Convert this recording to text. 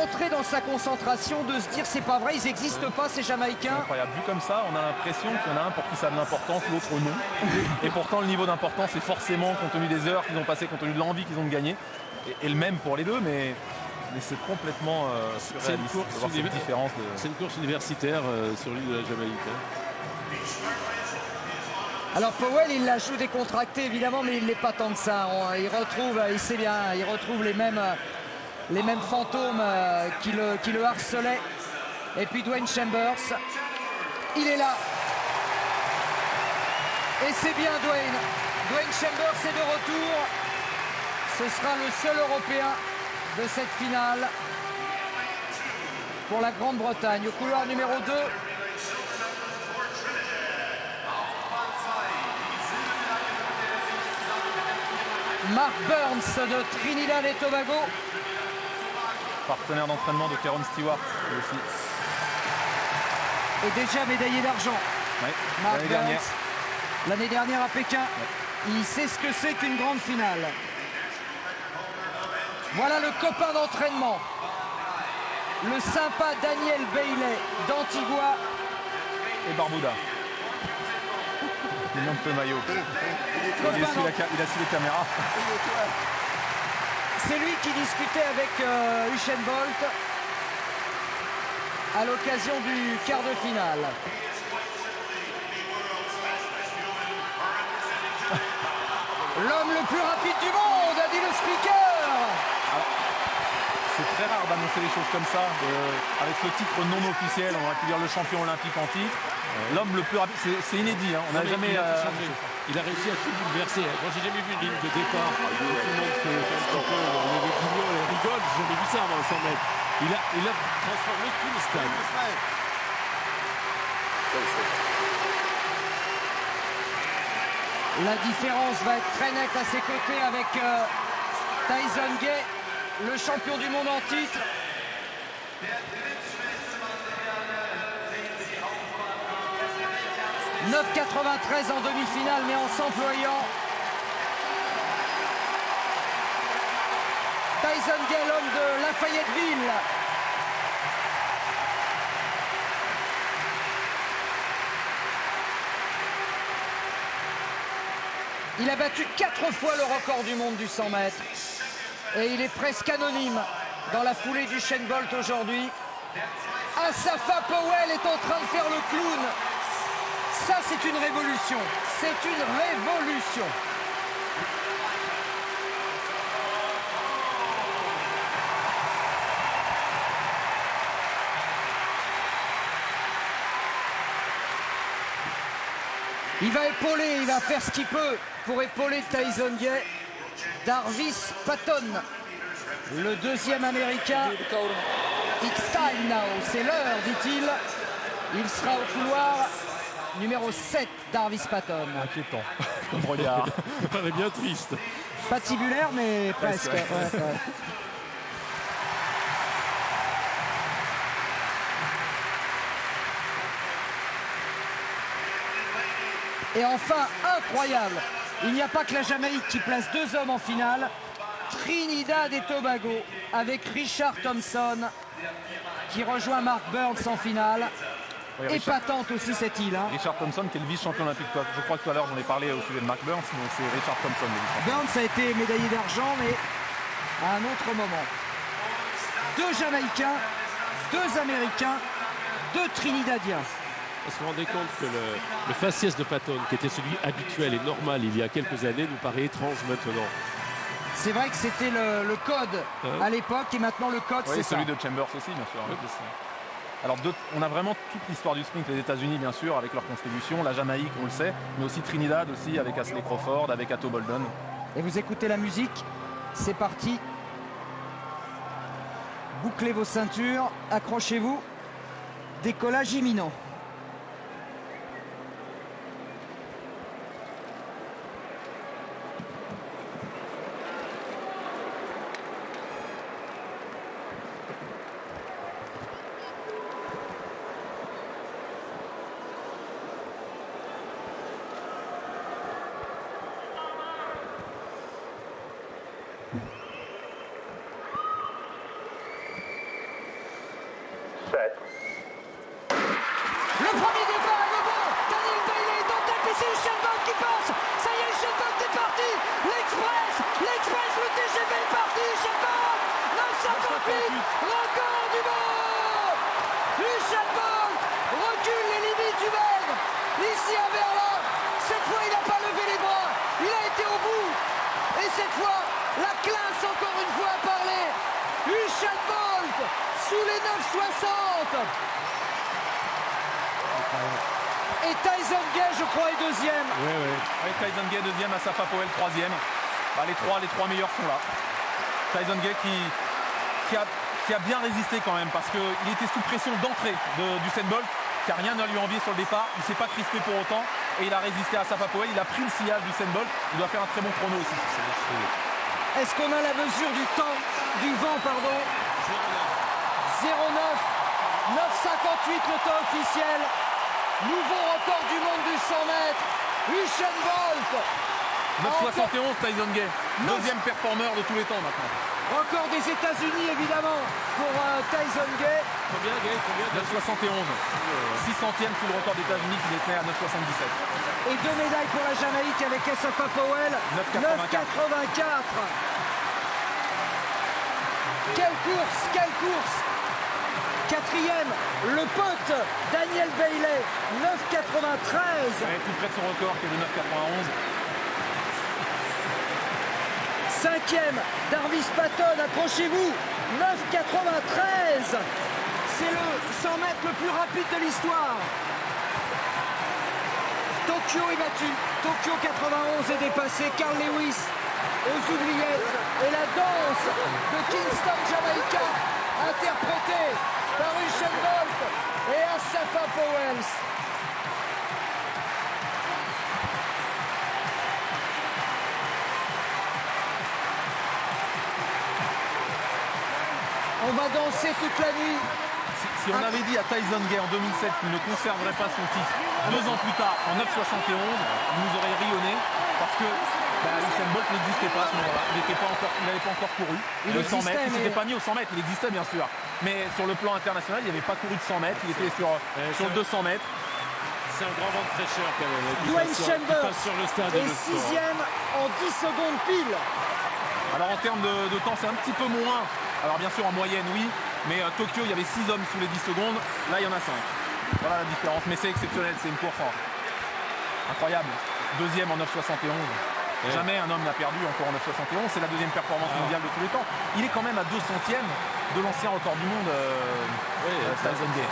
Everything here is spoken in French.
Entrer dans sa concentration, de se dire c'est pas vrai, ils n'existent pas ces Jamaïcains. Incroyable. Vu comme ça, on a l'impression qu'il y en a un pour qui ça a de l'importance, l'autre non. Et pourtant le niveau d'importance est forcément compte tenu des heures qu'ils ont passées, compte tenu de l'envie qu'ils ont de gagner. Et le même pour les deux, mais c'est complètement surréaliste de voir cette différence. C'est une course universitaire sur l'île de la Jamaïque. Alors Powell, il la joue décontractée évidemment, mais il n'est pas tant que ça. Il retrouve, il sait bien, il retrouve les mêmes fantômes qui le harcelaient. Et puis Dwayne Chambers, il est là. Et c'est bien Dwayne. Dwayne Chambers est de retour. Ce sera le seul Européen de cette finale pour la Grande-Bretagne. Au couloir numéro 2. Mark Burns de Trinidad et Tobago. Partenaire d'entraînement de Caron Stewart aussi. Et déjà médaillé d'argent. Ouais, l'année dernière à Pékin. Ouais. Il sait ce que c'est qu'une grande finale. Voilà le copain d'entraînement. Le sympa Daniel Bailey d'Antigua. Et Barbuda. Il monte le maillot. Il a su les caméras. C'est lui qui discutait avec Usain Bolt à l'occasion du quart de finale. L'homme le plus rapide du monde, a dit le speaker. C'est très rare d'annoncer des choses comme ça. Avec ce titre non officiel, on va dire le champion olympique en titre. L'homme le plus rapide, c'est inédit. Hein. On n'a jamais. Il a réussi à tout bouleverser. Moi, j'ai jamais vu une ligne de départ. Tout le monde fait un petit peu les guignols et rigole. J'ai jamais vu ça avant 100 mètres. Il a transformé tout le stade. La différence va être très nette à ses côtés avec Tyson Gay, le champion du monde en titre. « 9,93 en demi-finale, mais en s'employant. Tyson Gay, l'homme de Lafayetteville. Il a battu 4 fois le record du monde du 100 mètres. Et il est presque anonyme dans la foulée du Usain Bolt aujourd'hui. Asafa Powell est en train de faire le clown. Ça, c'est une révolution. C'est une révolution. Il va épauler, il va faire ce qu'il peut pour épauler Tyson Gay. Darvis Patton, le deuxième américain. It's time now, c'est l'heure, dit-il. Il sera au couloir numéro 7, Darvis Patton. Inquiétant, comme regard. Il paraît bien triste. Patibulaire, mais presque. Ouais, ouais. Et enfin, incroyable, il n'y a pas que la Jamaïque qui place 2 hommes en finale. Trinidad et Tobago avec Richard Thompson qui rejoint Mark Burns en finale. Oui, épatante aussi cette île. Hein. Richard Thompson qui est le vice-champion olympique. Je crois que tout à l'heure j'en ai parlé au sujet de Mark Burns, mais c'est Richard Thompson. Burns a été médaillé d'argent, mais à un autre moment. 2 Jamaïcains, 2 Américains, 2 Trinidadiens. On se rendait compte que le faciès de Patton, qui était celui habituel et normal il y a quelques années, nous paraît étrange maintenant. C'est vrai que c'était le code à l'époque et maintenant le code c'est celui de Chambers aussi bien sûr. Oui. Alors on a vraiment toute l'histoire du sprint, les États-Unis bien sûr avec leur contribution, la Jamaïque on le sait, mais aussi Trinidad aussi avec Ashley Crawford, avec Atto Boldon. Et vous écoutez la musique, c'est parti. Bouclez vos ceintures, accrochez-vous, décollage imminent. Le premier départ est le bon. Daniel Bailey est en tête et c'est Usain Bolt qui passe. Ça y est, Usain Bolt est parti. L'Express, le TGV est parti. Usain Bolt, 9,58, record du monde. Usain Bolt recule les limites humaines. Ici à Berlin, cette fois il n'a pas levé les bras. Il a été au bout. Et cette fois, la classe encore une fois a parlé. Usain Bolt sous les 9,60. Et Tyson Gay, je crois, est deuxième. Oui. Avec Tyson Gay deuxième, Asafa Powell troisième. Bah, les trois meilleurs sont là. Tyson Gay qui a bien résisté quand même parce qu'il était sous pression d'entrée d'Usain Bolt, car rien ne lui a envié sur le départ. Il ne s'est pas crispé pour autant et il a résisté à Asafa Powell. Il a pris le sillage d'Usain Bolt. Il doit faire un très bon chrono aussi. Est-ce qu'on a la mesure du temps, du vent, pardon? 0,9, 9,58 le temps officiel. Nouveau record du monde du 100 mètres. Usain Bolt. 9,71 Tyson Gay. Deuxième performeur de tous les temps maintenant. Record des États-Unis évidemment pour Tyson Gay. Combien, Gay? 9,71. 6 centièmes sous le record des États-Unis qui était à 9,77. Et 2 médailles pour la Jamaïque avec Asafa Powell. 9,84. Quelle course. Quatrième, le pote Daniel Bailey, 9,93. Plus près de son record qui est de 9,91. Cinquième, Darvis Patton, accrochez-vous, 9,93. C'est le 100 mètres le plus rapide de l'histoire. Tokyo est battu, Tokyo 91 est dépassé, Carl Lewis aux oubliettes et la danse de Kingston Jamaica interprétée par Usain Bolt et Asafa Powell. On va danser toute la nuit. Si on avait dit à Tyson Gay en 2007 qu'il ne conserverait pas son titre 2 ans plus tard en 9,71, il nous aurait rayonné parce que Usain Bolt n'existait pas à ce moment-là. Il n'avait pas encore couru. Le 100 mètres, il ne s'était pas mis au 100 mètres, il existait bien sûr. Mais sur le plan international, il n'avait pas couru de 100 mètres, il était sur le 200 mètres. C'est un grand vent de fraîcheur quand même. Dwayne Chambers sur le stade est sixième en 10 secondes pile. Alors en termes de temps, c'est un petit peu moins. Alors bien sûr en moyenne oui, mais Tokyo il y avait 6 hommes sous les 10 secondes, là il y en a 5. Voilà la différence, mais c'est exceptionnel, c'est une course incroyable. Deuxième en 9,71. Jamais un homme n'a perdu encore en 9,71, c'est la deuxième performance mondiale de tous les temps. Il est quand même à 2 centièmes de l'ancien record du monde, Tyson Gay.